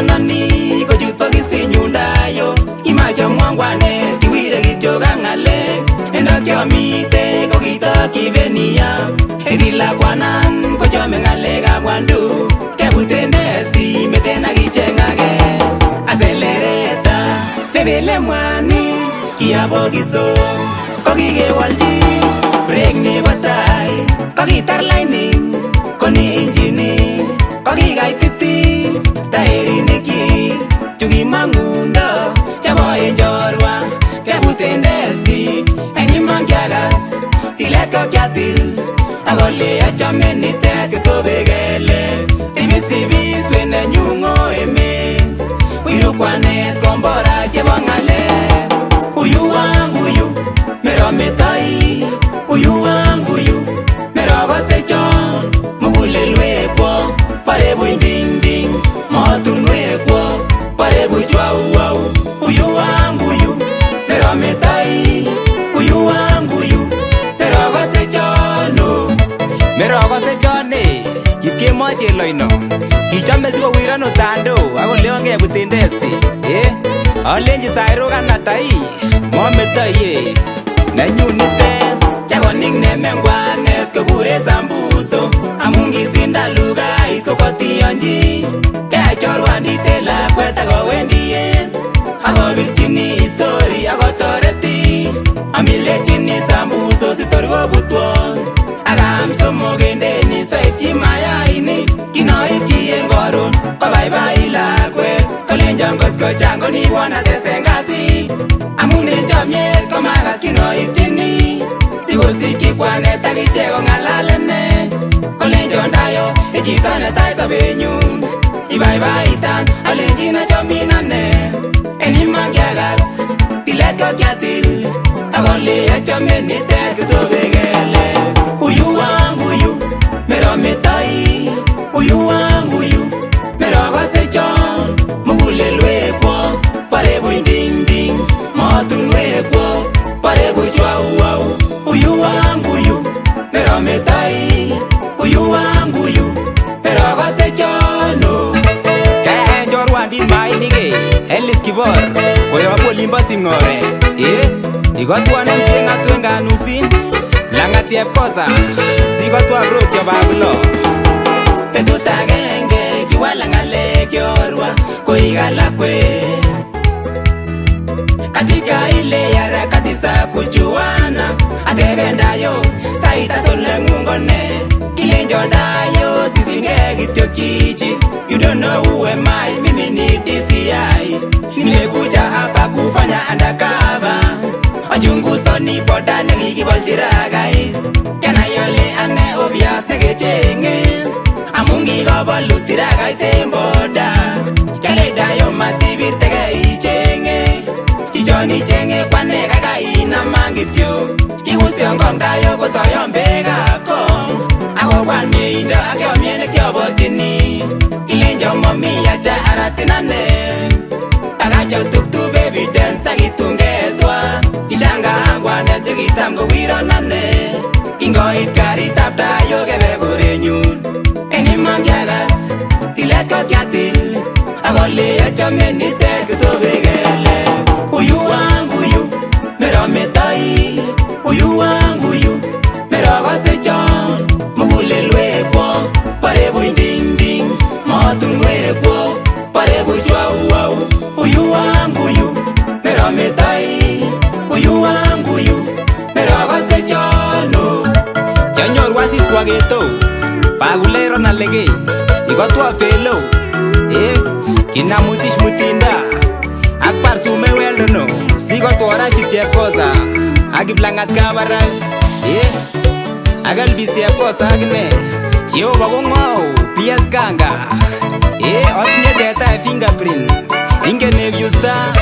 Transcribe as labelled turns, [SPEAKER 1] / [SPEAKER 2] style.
[SPEAKER 1] Kitononi kochut bokisinyu ndayo Kimacho mwangwane kiwire kityo kang'alek Endakiamite kokitokyi venia Ekilakwanan kochome ng'alekab wandu Kebuten testi meten akicheng'ake Accelerator bebele mwani kiabokiso Kokikewalchi break nebo tai Kokitar lightning koni injini Kokikaititi taerinikyi Chukimang'undo chaboen chorwa Kebuten testi en iman kiakas Tilet ko kiatil Akole achame nitet kitobe kele Ibisibiswe nenyu ng'oeme Wirukwanet kombora chebo ng'alek Uyu wangu yu merometoi Uyu wangu yu merokose chon Mugulelwekwo parebuny ding ding Motunwekwo parebuny chwau wau Uyu wangu yu merometoi Uyu wangu yu merokose chono Merokose chone kipkemoche loino Kichome sikowiron utando Akole ongebuten testi Alenji sairo kanatai Mometoi Nenyu nitet Chakonik nemengwanet kokure sambuso Amun kisinda lugait kokotiyonji Keyai chorwandite lakwet akowendien Akobirchini histori akotoreti Amilechini sambuso sitor kobutwon Akam somok endeni soipchi mayaini Kinoipchi en koron kobaibai lakwet Kolenjon kot kochang konibwon atesen kasit Amun en chomyet komakas kinoipchini Sikosikyi kwanet akichek kong'alalene Kolenjon dayo chito netai sobenyun Ibaibaitan alenjin achomin ane En iman kiakas tilet ko kiatil Akole achome nitet kitobe kele Uyu wangu yu merometoi Uyu wangu yu merokose chon Mugulelwekwo parebuny ding ding Motunwekwo parebuny chwau wau Uyu wangu yu merometoi Uyu wangu yu merokose chono Kaen chorwandit mainike Elis Kibor koyob olimbo Sing'ore Ikotwon MC ng'atwen kanusin Lang'at Chepkosa Sikotwon Rotio Babulo Betut agenge kiwala ng'alek chorwa Koik alakwet Katika ile harakati za kujuana Ateben dayo saita sole ngungone Kilenjon dayo sisinge kityo kichi You don't know who am I, mimi ni DCI Nimekuja hapa kufanya undercover Wachunguzo ni boda nekikiboltiragai Yana yole ane obvious nekechenge Amun kikobolu temboda Kale dayo matibirteke ichenge Chichon ichenge kwane kakaina mangityo Kikusion kong dayo kosoyon bekab kong Ako kwan mieindo akeomyene kioborchini Kilenjo momi acha aratinane Akacho tuptub evidence akitungetwa Kishangaan kwanet chekitam kowironane Kingoit karitab dayo kebe korenyun En iman kiakas tilet ko kiatil Akole achome nitet kitobe kele Uyu wangu yu merometoi Uyu wangu yu merokose chon Mugulelwekwo parebuny ding ding Motunwekwo parebuny chwau wau Uyu wangu yu merometoi Uyu wangu yu merokose chono Chanyor wasis kwa geto Pagulero na lege Ikotwa felo Kinamutish mutinda Akpar sume weldono Sikotwa Rashid Chepkosa Akiplang'at Kabarak Akal bisi Chepkosa akine Jehova kong'ou PS Ganga Otinye teta fingerprint Ingen Nevyu Star